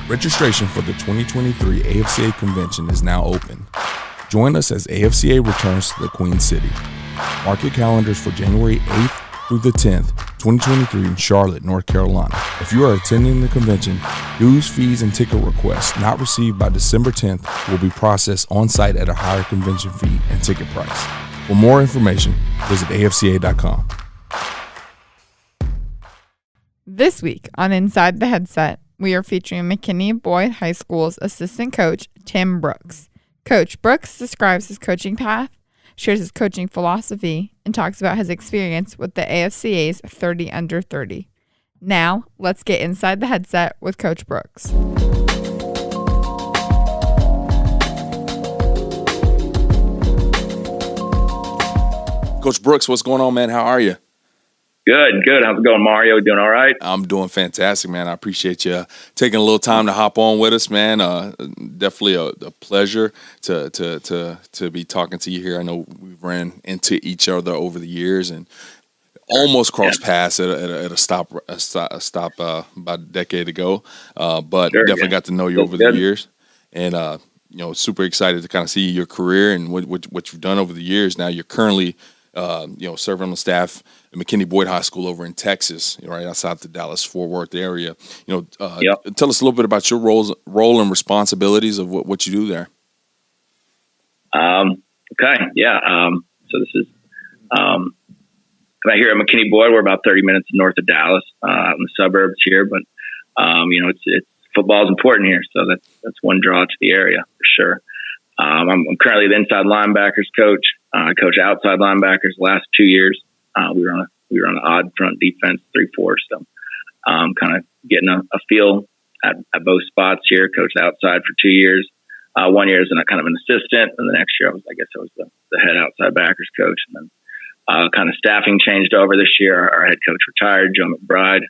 Registration for the 2023 AFCA convention is now open. Join us as AFCA returns to the Queen City. Mark your calendars for January 8th through the 10th, 2023 in Charlotte, North Carolina. If you are attending the convention, dues, fees, and ticket requests not received by December 10th will be processed on-site at a higher convention fee and ticket price. For more information, visit AFCA.com. This week on Inside the Headset, we are featuring McKinney Boyd High School's assistant coach, Tim Brooks. Coach Brooks describes his coaching path, shares his coaching philosophy, and talks about his experience with the AFCA's 30 under 30. Now, let's get inside the headset with Coach Brooks. Coach Brooks, what's going on, man? How are you? Good. How's it going, Mario? Doing all right? I'm doing fantastic, man. I appreciate you taking a little time to hop on with us, man. Definitely a pleasure to be talking to you here. I know we've ran into each other over the years and almost crossed paths at a stop about a decade ago, but definitely got to know you over the years. And super excited to kind of see your career and what you've done over the years. Now you're currently serving on the staff at McKinney Boyd High School over in Texas, right outside the Dallas-Fort Worth area. Tell us a little bit about your role and responsibilities of what you do there. Okay, yeah. So this is right here at McKinney Boyd. We're about 30 minutes north of Dallas, out in the suburbs here. But it's football is important here, so that's one draw to the area for sure. I'm currently the inside linebackers coach. I coach outside linebackers the last 2 years. We were on an odd front defense, 3-4. So kind of getting a feel at both spots here. Coached outside for 2 years. 1 year as kind of an assistant, and the next year I was the head outside backers coach. And then kind of staffing changed over this year. Our head coach retired, Joe McBride.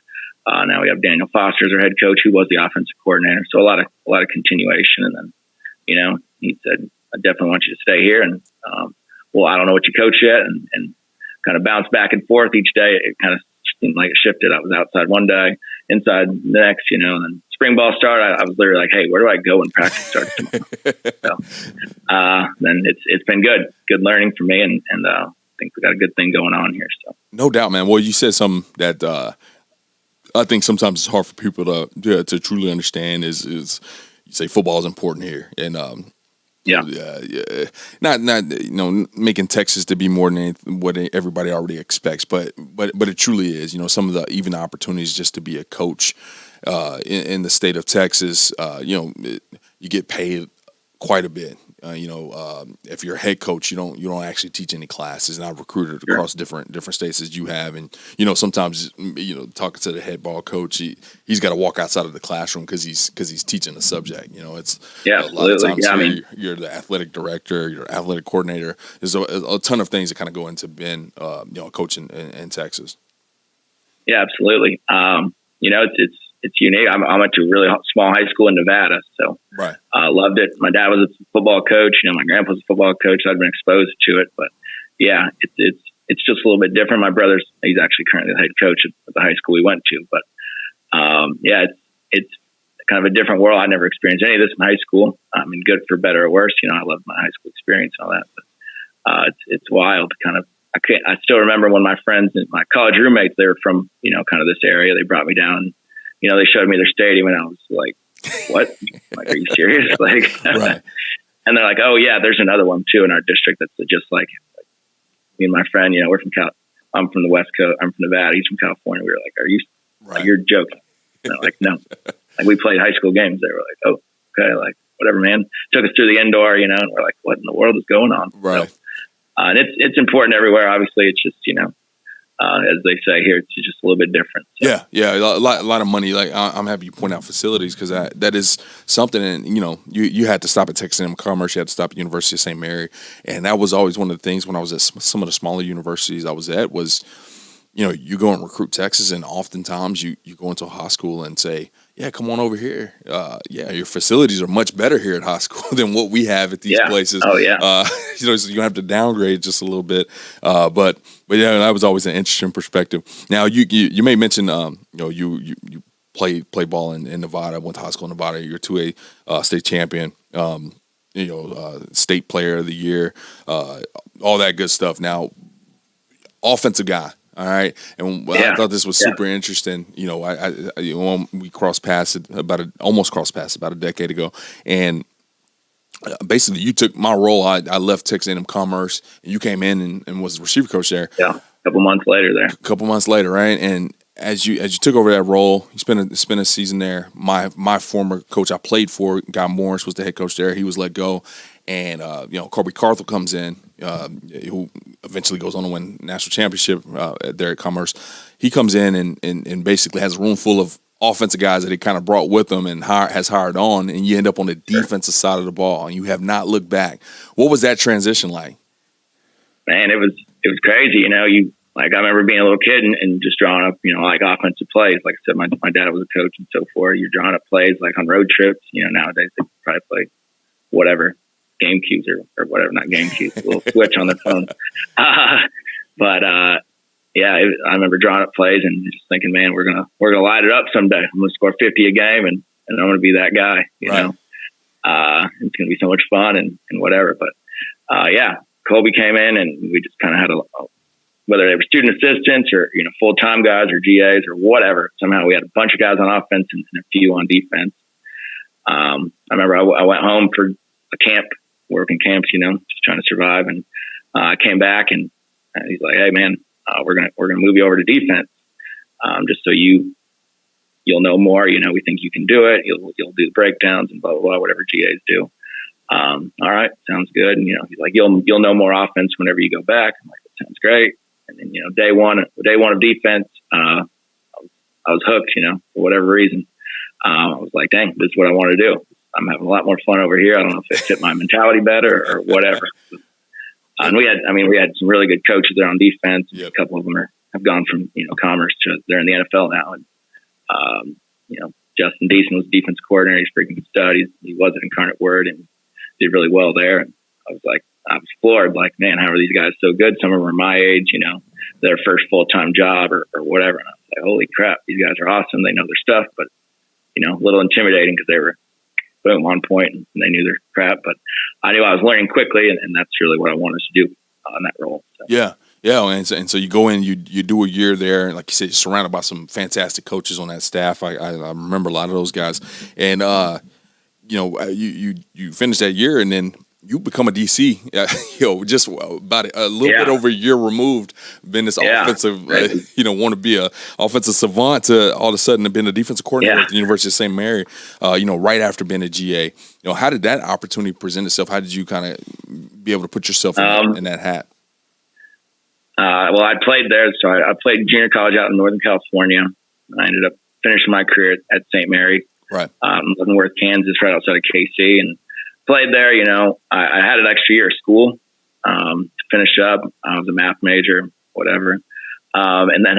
Now we have Daniel Foster as our head coach, who was the offensive coordinator. So a lot of continuation. And then he said, I definitely want you to stay here. And, I don't know what you coach yet. And kind of bounced back and forth each day. It kind of seemed like it shifted. I was outside one day, inside the next, and then spring ball started. I was literally like, hey, where do I go when practice starts tomorrow? So then it's been good learning for me. And I think we got a good thing going on here. So no doubt, man. Well, you said something that, I think sometimes it's hard for people to truly understand is you say football is important here. And, not making Texas to be more than what everybody already expects, but it truly is. Some of the even opportunities just to be a coach in the state of Texas. You get paid quite a bit. If you're a head coach, you don't actually teach any classes. And I've recruited across different states as you have, and sometimes talking to the head ball coach, he's got to walk outside of the classroom because he's teaching a subject. It's a lot of times you're the athletic director, you're athletic coordinator. There's a ton of things that kind of go into being a coach in Texas. Yeah, absolutely. It's unique. I went to a really small high school in Nevada, so I loved it. My dad was a football coach. My grandpa was a football coach. So I'd been exposed to it, but yeah, it's just a little bit different. My he's actually currently the head coach at the high school we went to, but it's kind of a different world. I never experienced any of this in high school. Good for better or worse. I loved my high school experience and all that, but it's wild. I still remember when my friends and my college roommates, they were from kind of this area. They brought me down. They showed me their stadium, and I was like, "What? Are you serious?" Right. And they're like, "Oh yeah, there's another one too in our district that's just like me and my friend. We're from I'm from the West Coast. I'm from Nevada. He's from California. We were like, "Are you? Like, you're joking?" And they're like, "No." We played high school games. They were like, "Oh, okay, whatever, man." Took us through the indoor, and we're like, "What in the world is going on?" Right. So, and it's important everywhere. Obviously, it's just as they say here, it's just a little bit different. So. Yeah, a lot of money. I'm happy you point out facilities because that is something. And you had to stop at Texas A&M Commerce, you had to stop at University of St. Mary, and that was always one of the things when I was at some of the smaller universities I was at was, you go and recruit Texas, and oftentimes you go into a high school and say, yeah, come on over here. Your facilities are much better here at high school than what we have at these places. Oh, yeah. So you have to downgrade just a little bit. But yeah, that was always an interesting perspective. Now, you may mention, you play ball in Nevada. Went to high school in Nevada. You're 2A state champion. State player of the year. All that good stuff. Now, offensive guy. All right, and I thought this was super interesting. When we almost crossed paths about a decade ago, and basically you took my role. I left Texas A&M Commerce, and you came in and was the receiver coach there. Yeah, a couple months later, right? And as you took over that role, you spent a season there. My former coach I played for, Guy Morris, was the head coach there. He was let go, and Corby Carthel comes in, who eventually goes on to win national championship there at Commerce. He comes in and basically has a room full of offensive guys that he kind of brought with him and has hired on, and you end up on the defensive side of the ball, and you have not looked back. What was that transition like? Man, it was crazy. I remember being a little kid and just drawing up, like offensive plays. Like I said, my dad was a coach and so forth. You're drawing up plays like on road trips. Nowadays they probably play whatever, game cues or whatever, not game cues, a little switch on their phone. I remember drawing up plays and just thinking, man, we're gonna light it up someday. I'm gonna score 50 a game and I'm gonna be that guy. You know, it's gonna be so much fun and whatever. But Colby came in and we just kind of had whether they were student assistants or full-time guys or GAs or whatever. Somehow we had a bunch of guys on offense and a few on defense. I remember I went home for a camp, working camps, just trying to survive, and I came back and he's like, "Hey, man, we're gonna move you over to defense, just so you'll know more. We think you can do it. You'll do the breakdowns and blah blah blah, whatever GAs do. All right, sounds good." And he's like, "You'll know more offense whenever you go back." I'm like, "That sounds great." And then day one of defense, I was hooked. For whatever reason, I was like, "Dang, this is what I want to do. I'm having a lot more fun over here. I don't know if it fit my mentality better or whatever." And we had some really good coaches there on defense. Yep. A couple of them have gone from Commerce to they're in the NFL now. And Justin Deason was defense coordinator. He's freaking stud. He was at Incarnate Word and did really well there. And I was floored. Like, man, how are these guys so good? Some of them are my age. Their first full-time job or whatever. And I was like, holy crap, these guys are awesome. They know their stuff, but a little intimidating because they were boom on point and they knew their crap. But I knew I was learning quickly, and that's really what I wanted to do in that role. So. Yeah. And so you go in, you do a year there, and like you said, you're surrounded by some fantastic coaches on that staff. I remember a lot of those guys, and you finish that year, and then you become a DC. Just about a little bit over a year removed, been this offensive, want to be a offensive savant to all of a sudden have been a defensive coordinator at the University of St. Mary. Right after being a GA. How did that opportunity present itself? How did you kind of be able to put yourself in that hat? Well, I played there, so I played junior college out in Northern California. I ended up finishing my career at St. Mary, right, Leavenworth, Kansas, right outside of KC, and played there. I had an extra year of school to finish up. I was a math major, whatever, and then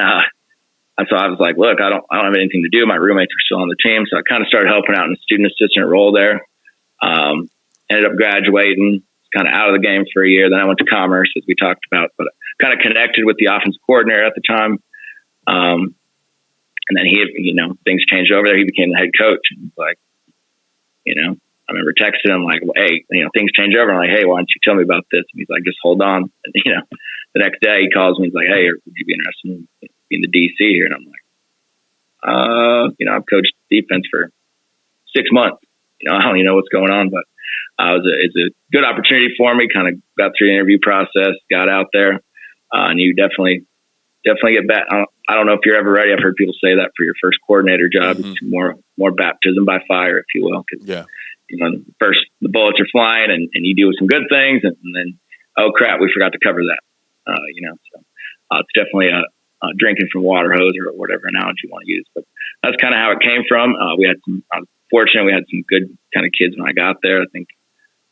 so I was like, look, I don't have anything to do. My roommates are still on the team, so I kind of started helping out in the student assistant role there. Ended up graduating, kind of out of the game for a year. Then I went to Commerce, as we talked about, but kind of connected with the offensive coordinator at the time. And then things changed over there. He became the head coach. And like, I remember texting him like, well, hey, things change over. I'm like, hey, why don't you tell me about this? And he's like, just hold on. And, the next day he calls me. He's like, hey, would you be interested in being the DC here? And I'm like, I've coached defense for 6 months. I don't even know what's going on, but it's a good opportunity for me. Kind of got through the interview process, got out there, and you definitely get back. I don't know if you're ever ready. I've heard people say that for your first coordinator job. Mm-hmm. It's more baptism by fire, if you will. Cause, first the bullets are flying and you do some good things, and then, oh crap, we forgot to cover that. So it's definitely a drinking from water hose or whatever analogy you want to use. But that's kind of how it came from. I was fortunate. We had some good kind of kids when I got there. I think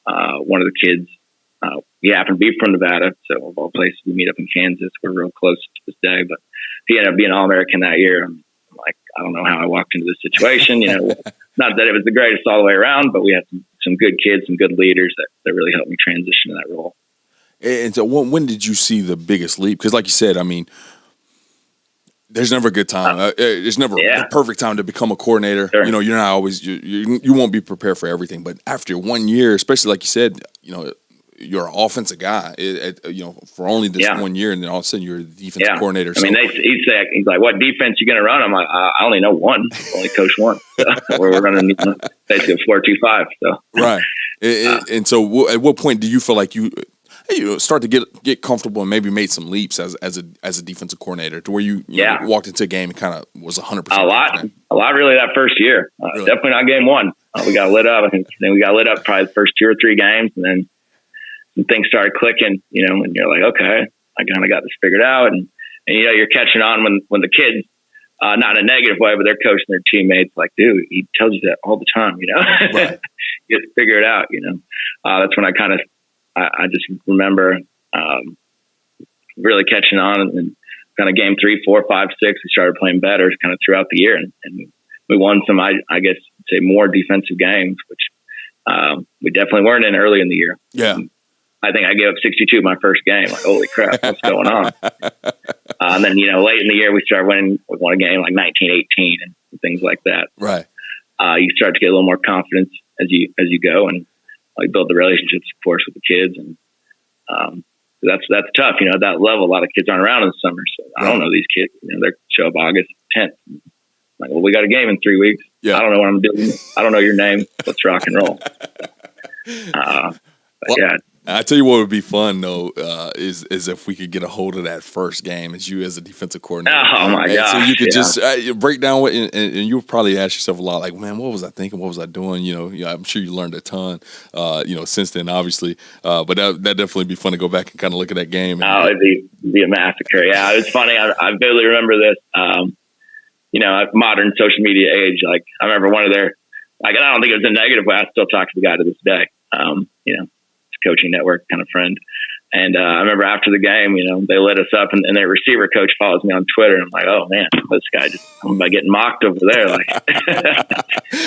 one of the kids, he happened to be from Nevada, so of all places, we meet up in Kansas. We're real close to this day, but he ended up being All-American that year. I'm like, I don't know how I walked into this situation. Not that it was the greatest all the way around, but we had some good kids, some good leaders that really helped me transition to that role. And so when did you see the biggest leap? Because like you said, I mean, There's never a good time. There's never a perfect time to become a coordinator. Sure. You know, you're not always you won't be prepared for everything. But after 1 year, especially like you said, you know, you're an offensive guy. You know, for only this 1 year, and then all of a sudden you're a defensive coordinator. I mean, he'd say, he's like, "What defense you going to run?" I'm like, "I only know one. I only coach one. So we're running basically a 4-2-5." So right. And so, at what point do you feel like you start to get comfortable and maybe made some leaps as a defensive coordinator to where you know, walked into a game and kind of was 100%? A lot really that first year. Really? Definitely not game one. We got lit up. I think then we got lit up probably the first 2 or 3 games, and then some things started clicking. You know, and you're like, okay, I kind of got this figured out, and you know, you're catching on when the kids, not in a negative way, but they're coaching their teammates like, dude, he tells you that all the time. You know, right. You just figure it out. You know, that's when I just remember really catching on, and kind of game 3, 4, 5, 6, we started playing better kind of throughout the year, and we won some, I guess, say more defensive games, which we definitely weren't in early in the year. Yeah, I think I gave up 62 my first game. Like, holy crap, what's going on? And then, you know, late in the year we started winning. We won a game like 19-18 and things like that. Right. You start to get a little more confidence as you go, and like build the relationships, of course, with the kids, and that's tough. You know, at that level, a lot of kids aren't around in the summer, so I don't know these kids. You know, they show up August 10th. I'm like, well, we got a game in 3 weeks. Yeah. I don't know what I'm doing. I don't know your name. Let's rock and roll. Yeah. I tell you what would be fun though is if we could get a hold of that first game as you as a defensive coordinator. Oh my gosh! So you could just break down what, and you'll probably ask yourself a lot, like, man, what was I thinking? What was I doing? You know, I'm sure you learned a ton, you know, since then, obviously. But that definitely be fun to go back and kind of look at that game. It'd be a massacre. Yeah, it's funny. I vividly remember this. You know, modern social media age. Like, I remember one of their, like, I don't think it was a negative way. I still talk to the guy to this day. You know. Coaching network kind of friend. And I remember after the game, you know, they lit us up, and their receiver coach follows me on Twitter. And I'm like, oh man, this guy just getting mocked over there. Like,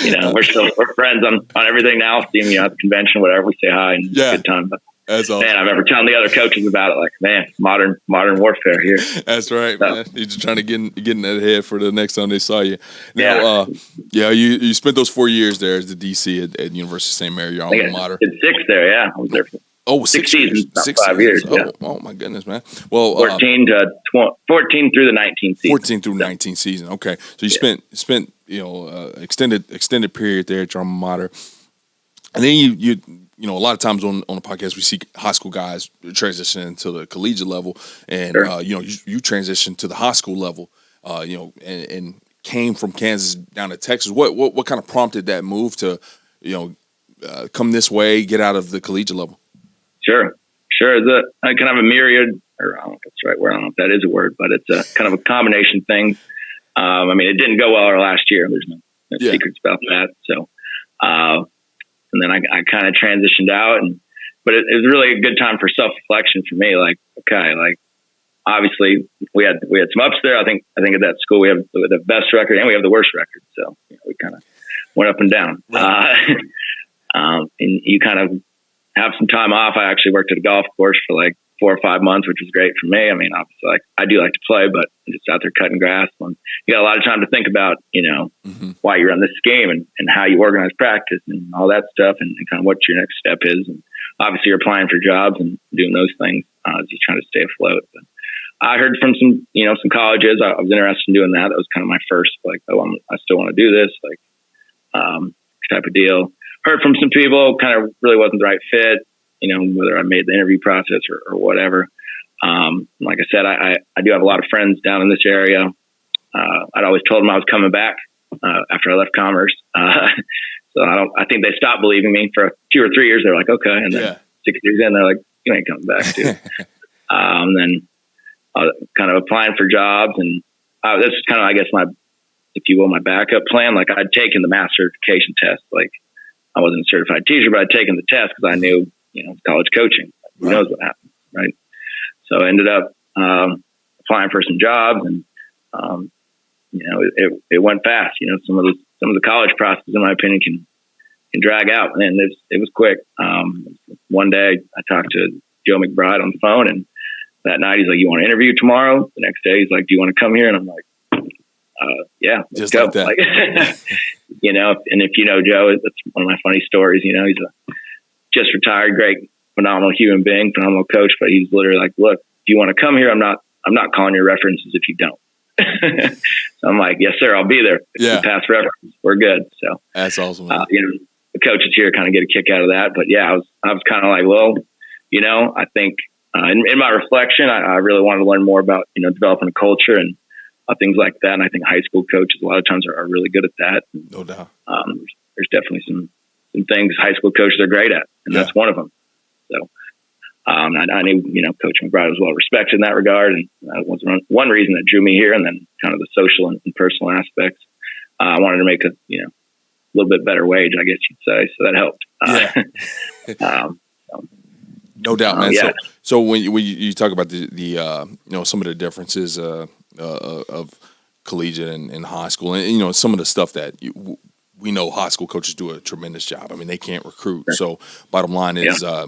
you know, we're friends on everything now. See him, you know, at the convention, whatever. We say hi and good time. But that's awesome. Man, I remember telling the other coaches about it. Like, man, modern warfare here. That's right, so, man. You're just trying to get in that head for the next time they saw you. Now, you spent those 4 years there as the DC at University of St. Mary, your alma mater. It's 6 there, yeah. I was there for 6 seasons, 5 years. Oh my goodness, man. Well, 14 through the 19 season. 14 through 19 season. Okay, so you spent you know extended period there at your alma mater, and then you know, a lot of times on the podcast, we see high school guys transition to the collegiate level, and you know, you transition to the high school level, you know, and came from Kansas down to Texas. What kind of prompted that move to, you know, come this way, get out of the collegiate level? Sure. I kind of a myriad, or I don't know if that's the right word. I don't know if that is a word, but it's a kind of a combination thing. I mean, it didn't go well our last year. There's no secrets about that. So. And then I kind of transitioned out, but it was really a good time for self-reflection for me. Like, okay, like obviously we had some ups there. I think at that school we have the best record and we have the worst record. So, you know, we kind of went up and down. And you kind of have some time off. I actually worked at a golf course for like 4 or 5 months, which was great for me. I mean, obviously, like, I do like to play, but I'm just out there cutting grass. And you got a lot of time to think about, you know, why you run this game and how you organize practice and all that stuff, and kind of what your next step is. And obviously, you're applying for jobs and doing those things, just trying to stay afloat. But I heard from some colleges. I was interested in doing that. That was kind of my first, like, I still want to do this, like, type of deal. Heard from some people, kind of really wasn't the right fit. You know, whether I made the interview process or whatever. Like I said, I do have a lot of friends down in this area. I'd always told them I was coming back after I left Commerce. So I think they stopped believing me for 2 or 3 years. They're like, okay. And then 6 years in, they're like, you ain't coming back, dude. And then kind of applying for jobs. And this is kind of, I guess, if you will, my backup plan. Like, I'd taken the math certification test. Like, I wasn't a certified teacher, but I'd taken the test because I knew, you know, college coaching. Who knows what happens, right? So I ended up applying for some jobs, and you know, it went fast. You know, some of the college processes, in my opinion, can drag out, and it was quick. One day I talked to Joe McBride on the phone, and that night he's like, "You want to interview tomorrow?" The next day he's like, "Do you want to come here?" And I'm like, yeah, let's just go. like that. Like, and if you know Joe, that's one of my funny stories. He's a just retired, great, phenomenal human being, phenomenal coach. But he's literally like, look, if you want to come here, I'm not calling your references if you don't. So I'm like, yes, sir, I'll be there. If you pass reference, we're good. So that's awesome. The coaches here kind of get a kick out of that. But yeah, I was kind of like, well, I think in my reflection, I really wanted to learn more about, developing a culture and things like that. And I think high school coaches a lot of times are really good at that. No doubt. There's definitely some things high school coaches are great at, and that's one of them. So I knew, Coach McBride was well respected in that regard, and that was one reason that drew me here. And then kind of the social and personal aspects. I wanted to make a little bit better wage, I guess you'd say, so that helped. No doubt, man. So when you talk about the some of the differences of collegiate and high school, and some of the stuff that we know high school coaches do a tremendous job. I mean, they can't recruit. Sure. So bottom line is, I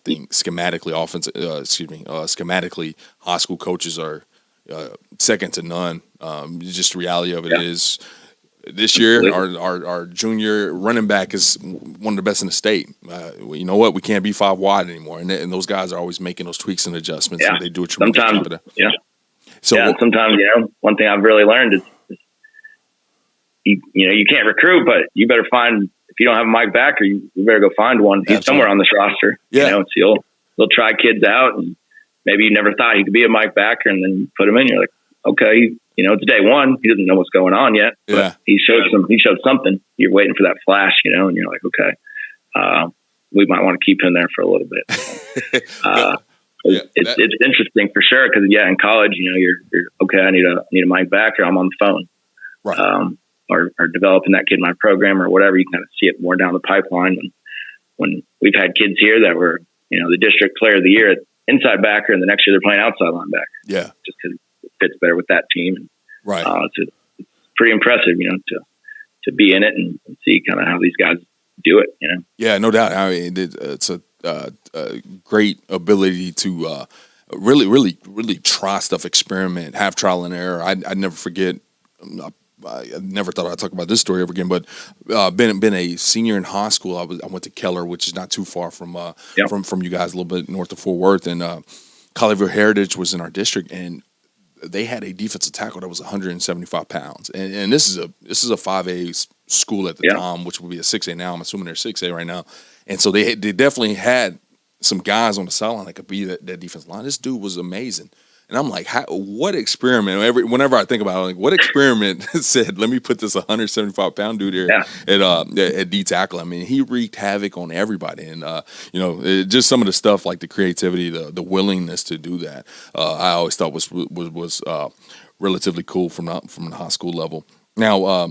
think schematically high school coaches are second to none. Just the reality of it is, this year, our junior running back is one of the best in the state. You know what? We can't be 5 wide anymore, and those guys are always making those tweaks and adjustments. And they do a tremendous job of that. Yeah. So sometimes one thing I've really learned is you can't recruit, but you better find, if you don't have a Mike Backer, you better go find one. He's Absolutely. Somewhere on this roster. Yeah. So you'll try kids out, and maybe you never thought he could be a Mike Backer, and then you put him in. You're like, okay, it's day one. He doesn't know what's going on yet, but he showed something. You're waiting for that flash, and you're like, okay, we might want to keep him there for a little bit. It's interesting for sure, because in college, you're okay. I need a Mike Backer. I'm on the phone, right? Or developing that kid in my program or whatever. You kind of see it more down the pipeline when we've had kids here that were, the district player of the year at inside backer, and the next year they're playing outside linebacker. Yeah. Just because it fits better with that team. Right. It's pretty impressive, to be in it and see kind of how these guys do it, Yeah, no doubt. I mean, it's a great ability to really, really, really try stuff, experiment, have trial and error. I'd never forget. I never thought I'd talk about this story ever again, but been a senior in high school. I went to Keller, which is not too far from you guys, a little bit north of Fort Worth, and Colleyville Heritage was in our district, and they had a defensive tackle that was 175 pounds, and this is a 5A school at the time, which would be a 6A now. I'm assuming they're 6A right now, and so they definitely had some guys on the sideline that could be that defensive line. This dude was amazing. And I'm like, what experiment? Whenever I think about it, I'm like, what experiment said, let me put this 175-pound dude here at D tackle? I mean, he wreaked havoc on everybody. And, just some of the stuff like the creativity, the willingness to do that, I always thought was relatively cool from the high school level. Now,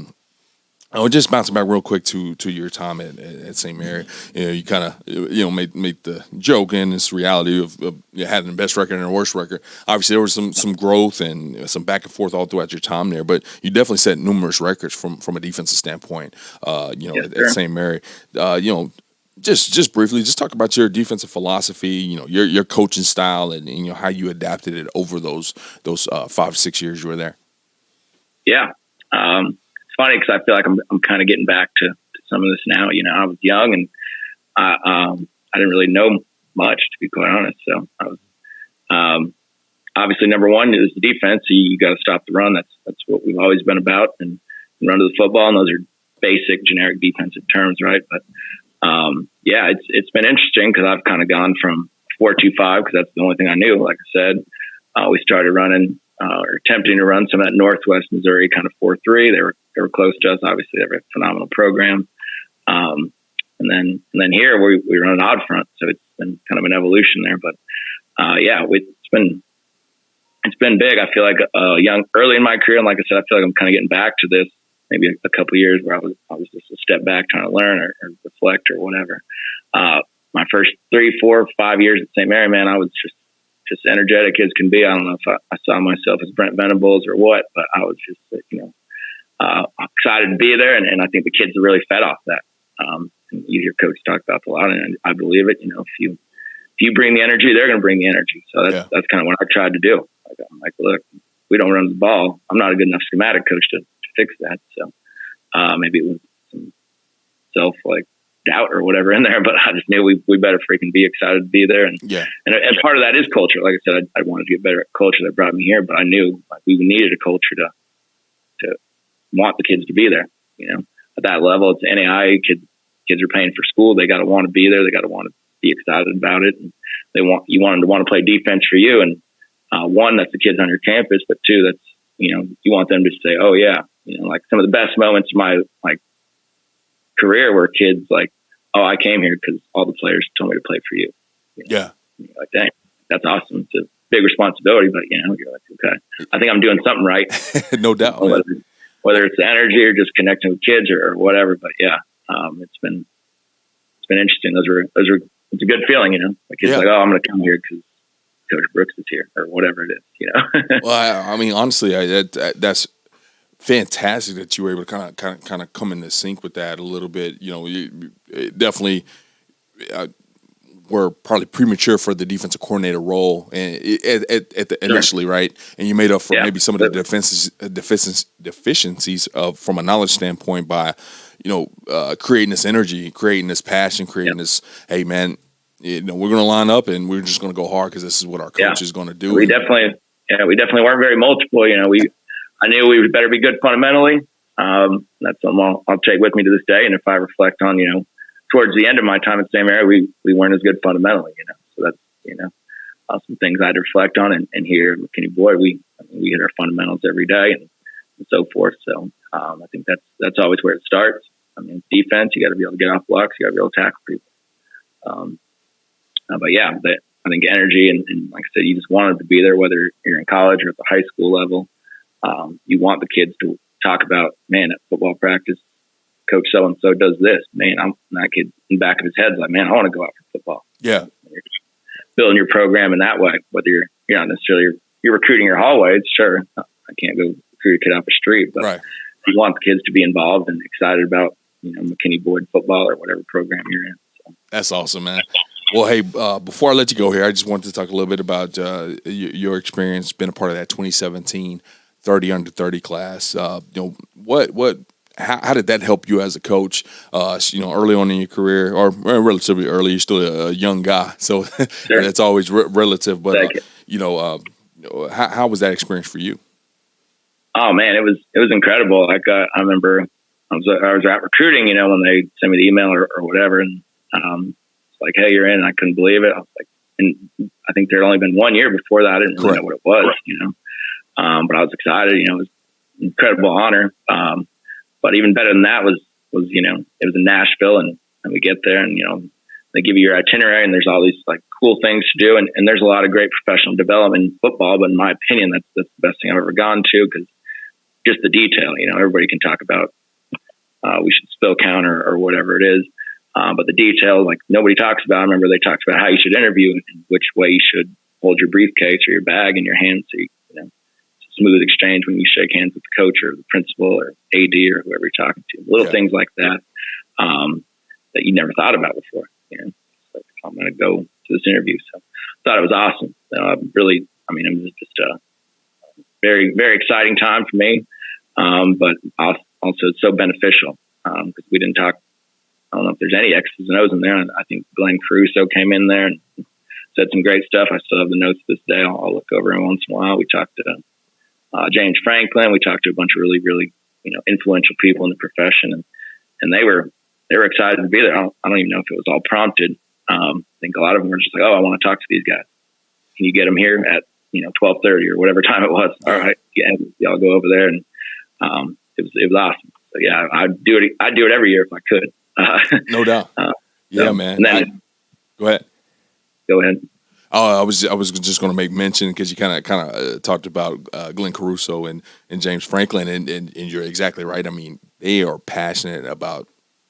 I would just bounce back real quick to your time at St. Mary. You kind of made the joke, and this reality of having the best record and the worst record. Obviously, there was some growth and some back and forth all throughout your time there, but you definitely set numerous records from a defensive standpoint. At St. Mary. Just briefly, just talk about your defensive philosophy. Your coaching style, and how you adapted it over those 5-6 years you were there. Yeah. It's funny because I feel like I'm kind of getting back to some of this now. I was young, and I didn't really know much, to be quite honest. So I was obviously number one is the defense. You got to stop the run. That's what we've always been about, and run to the football. And those are basic, generic defensive terms, right? But it's been interesting because I've kind of gone from 4-2-5 because that's the only thing I knew. Like I said, we started running. Or attempting to run some of that Northwest Missouri kind of 4-3. They were close to us. Obviously, they have a phenomenal program. And then here we run an odd front, so it's been kind of an evolution there. But it's been big. I feel like early in my career, and like I said, I feel like I'm kind of getting back to this. Maybe a couple of years where I was just a step back trying to learn or reflect or whatever. My first 3, 4, 5 years at St. Mary, man, I was just energetic as can be. I don't know if I saw myself as Brent Venables or what, but I was just, excited to be there. And I think the kids are really fed off that. And you hear coach talk about it a lot, and I believe it. If you bring the energy, they're going to bring the energy. So that's kind of what I tried to do. I'm like, look, we don't run the ball, I'm not a good enough schematic coach to fix that. So maybe it was some self doubt or whatever in there, but I just knew we better freaking be excited to be there. And part of that is culture. Like I said, I wanted to get better at culture that brought me here, but I knew we needed a culture to want the kids to be there. At that level, it's NAI. Kids are paying for school. They got to want to be there. They got to want to be excited about it. And you want them to want to play defense for you. And one, that's the kids on your campus, but two, that's, you want them to say, oh yeah, like some of the best moments of my career were kids like, oh, I came here because all the players told me to play for you. Yeah. Like, dang, that's awesome. It's a big responsibility, but you're like, okay, I think I'm doing something right. No doubt. Whether it's the energy or just connecting with kids or whatever, but yeah, it's been interesting. It's a good feeling, like it's like, oh, I'm going to come here because Coach Brooks is here or whatever it is, Well, I mean, honestly, that's fantastic that you were able to kind of come into sync with that a little bit. You definitely were probably premature for the defensive coordinator role and initially, right? And you made up for maybe some of the deficiencies from a knowledge standpoint by, creating this energy, creating this passion, creating this, hey man, we're going to line up and we're just going to go hard because this is what our coach is going to do. We definitely weren't very multiple. I knew we better be good fundamentally. That's something I'll take with me to this day. And if I reflect on, towards the end of my time at St. Mary, we weren't as good fundamentally, so that's, some things I'd reflect on and here at McKinney Boyd, we hit our fundamentals every day and so forth. So, I think that's always where it starts. I mean, defense, you got to be able to get off blocks. You got to be able to tackle people. But I think energy and like I said, you just wanted to be there, whether you're in college or at the high school level. You want the kids to talk about, man, at football practice, Coach so-and-so does this. Man, that kid in the back of his head's like, man, I want to go out for football. Yeah. You're building your program in that way, whether you're not necessarily, you're recruiting your hallways. Sure. I can't go recruit a kid off the street, but you want the kids to be involved and excited about, McKinney Boyd football or whatever program you're in. So. That's awesome, man. Well, hey, before I let you go here, I just wanted to talk a little bit about your experience, being a part of that 2017 30 under 30 class. How did that help you as a coach? Early on in your career, or relatively early, you're still a young guy, so that's always relative. But how was that experience for you? Oh man, it was incredible. Like I remember, I was out recruiting, when they sent me the email or whatever, and it's like, hey, you're in. And I couldn't believe it. I was like, and I think there had only been 1 year before that. I didn't really know what it was, but I was excited. It was an incredible honor. But even better than that was it was in Nashville, and we get there, and they give you your itinerary, and there's all these like cool things to do, and there's a lot of great professional development in football. But in my opinion, that's the best thing I've ever gone to, because just the detail. Everybody can talk about we should spill count or whatever it is, but the detail, like, nobody talks about. I remember they talked about how you should interview and which way you should hold your briefcase or your bag in your hand, so smooth exchange when you shake hands with the coach or the principal or AD or whoever you're talking to. Little things like that that you never thought about before. Like, I'm going to go to this interview. So I thought it was awesome. It was just a very, very exciting time for me. But also it's so beneficial because we didn't talk. I don't know if there's any X's and O's in there. I think Glenn Caruso came in there and said some great stuff. I still have the notes this day. I'll look over them once in a while. We talked to James Franklin. We talked to a bunch of really, really, influential people in the profession, and they were excited to be there. I don't even know if it was all prompted. I think a lot of them were just like, oh, I want to talk to these guys. Can you get them here at 12:30 or whatever time it was? All right, y'all go over there, and it was awesome. So yeah, I'd do it every year if I could. No doubt. Man. And then, go ahead. Go ahead. Oh, I was just going to make mention, because you kind of talked about Glenn Caruso and James Franklin, and you're exactly right. I mean, they are passionate about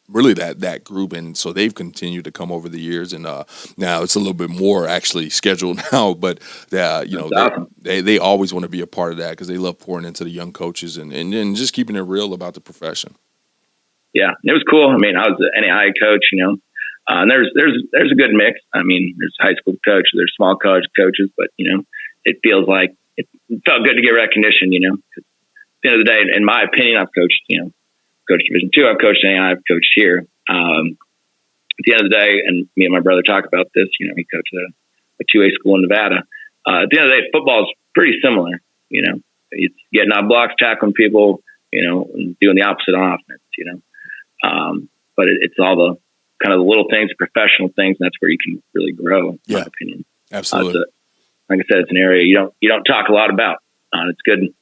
really that group, and so they've continued to come over the years, and now it's a little bit more actually scheduled now, but they always want to be a part of that, because they love pouring into the young coaches and just keeping it real about the profession. Yeah, it was cool. I mean, I was an NAI coach, and there's a good mix. I mean, there's high school coaches, there's small college coaches, but it feels like it felt good to get recognition, 'cause at the end of the day, in my opinion, I've coached, coached Division II, I've coached A&I, I've coached here. At the end of the day, and me and my brother talk about this, he coached a 2A school in Nevada. At the end of the day, football is pretty similar. It's getting on blocks, tackling people, and doing the opposite on offense, but it's all the kind of the little things, the professional things, and that's where you can really grow, in my opinion. Absolutely. Like I said, it's an area you don't talk a lot about. It's good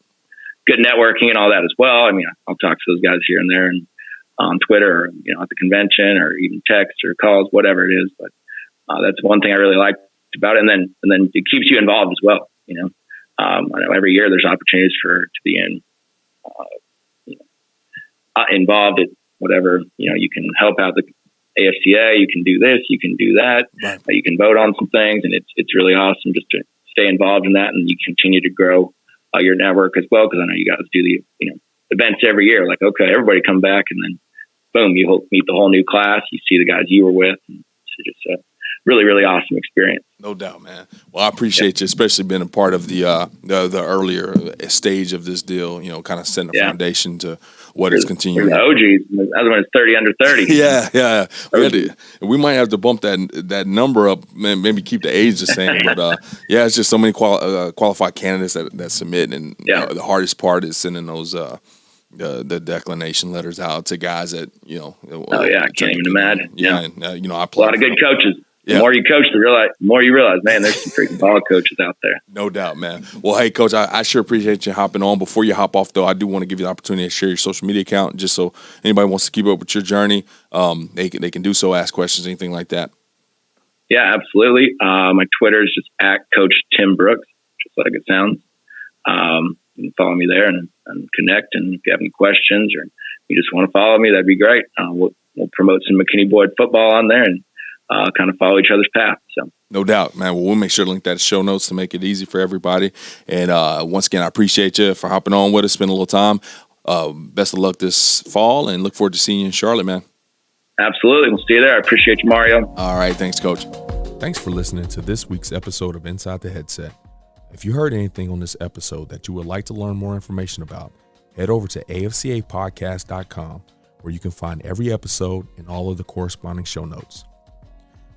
networking and all that as well. I mean, I'll talk to those guys here and there, and on Twitter, or, at the convention, or even text or calls, whatever it is. But that's one thing I really liked about it. And then it keeps you involved as well. I know every year there's opportunities to be involved at whatever. You can help out the AFCA. You can do this. You can do that. Right. You can vote on some things, and it's really awesome just to stay involved in that, and you continue to grow your network as well. Because I know you guys do the events every year. Like, okay, everybody come back, and then boom, you meet the whole new class. You see the guys you were with. And it's just a really, really awesome experience. No doubt, man. Well, I appreciate you, especially being a part of the earlier stage of this deal. Kind of setting the foundation to what is continuing. The OGs, the other one is 30 under 30. Yeah. We might have to bump that number up, maybe keep the age the same. But it's just so many qualified candidates that submit, and the hardest part is sending those the declination letters out to guys that I can't even imagine. And, I a lot of good coaches. The more you coach, the more you realize, man, there's some freaking ball coaches out there. No doubt, man. Well, hey, Coach, I sure appreciate you hopping on. Before you hop off, though, I do want to give you the opportunity to share your social media account, just so anybody wants to keep up with your journey, they can do so, ask questions, anything like that. Yeah, absolutely. My Twitter is just at Coach Tim Brooks, just like it sounds. You can follow me there and connect. And if you have any questions or you just want to follow me, that'd be great. We'll promote some McKinney Boyd football on there and kind of follow each other's path. So no doubt, man. Well, we'll make sure to link that in show notes to make it easy for everybody. And once again, I appreciate you for hopping on with us, spending a little time. Best of luck this fall, and look forward to seeing you in Charlotte, man. Absolutely. We'll see you there. I appreciate you, Mario. All right. Thanks, Coach. Thanks for listening to this week's episode of Inside the Headset. If you heard anything on this episode that you would like to learn more information about, head over to AFCApodcast.com, where you can find every episode and all of the corresponding show notes.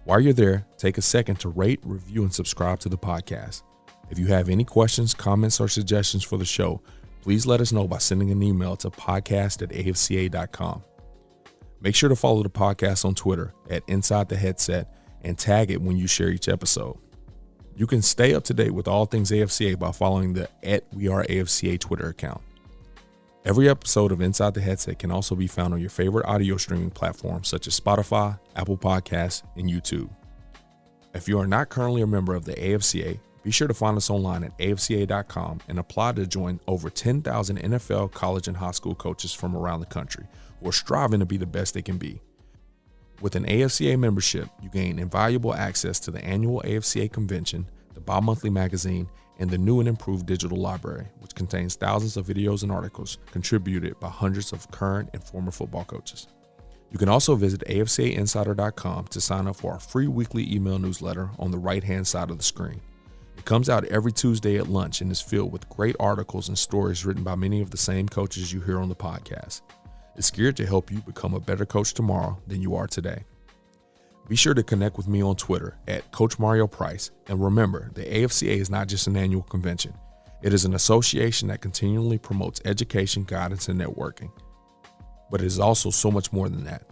While you're there, take a second to rate, review, and subscribe to the podcast. If you have any questions, comments, or suggestions for the show, please let us know by sending an email to podcast@afca.com. Make sure to follow the podcast on Twitter at Inside the Headset and tag it when you share each episode. You can stay up to date with all things AFCA by following the @WeAreAFCA Twitter account. Every episode of Inside the Headset can also be found on your favorite audio streaming platforms such as Spotify, Apple Podcasts, and YouTube. If you are not currently a member of the AFCA, be sure to find us online at AFCA.com and apply to join over 10,000 NFL, college, and high school coaches from around the country who are striving to be the best they can be. With an AFCA membership, you gain invaluable access to the annual AFCA convention, the bi-monthly magazine, and the new and improved digital library, which contains thousands of videos and articles contributed by hundreds of current and former football coaches. You can also visit AFCAinsider.com to sign up for our free weekly email newsletter on the right-hand side of the screen. It comes out every Tuesday at lunch and is filled with great articles and stories written by many of the same coaches you hear on the podcast. It's geared to help you become a better coach tomorrow than you are today. Be sure to connect with me on Twitter at Coach Mario Price. And remember, the AFCA is not just an annual convention. It is an association that continually promotes education, guidance, and networking. But it is also so much more than that.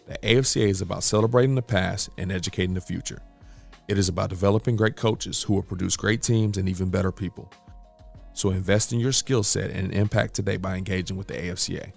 The AFCA is about celebrating the past and educating the future. It is about developing great coaches who will produce great teams and even better people. So invest in your skill set and impact today by engaging with the AFCA.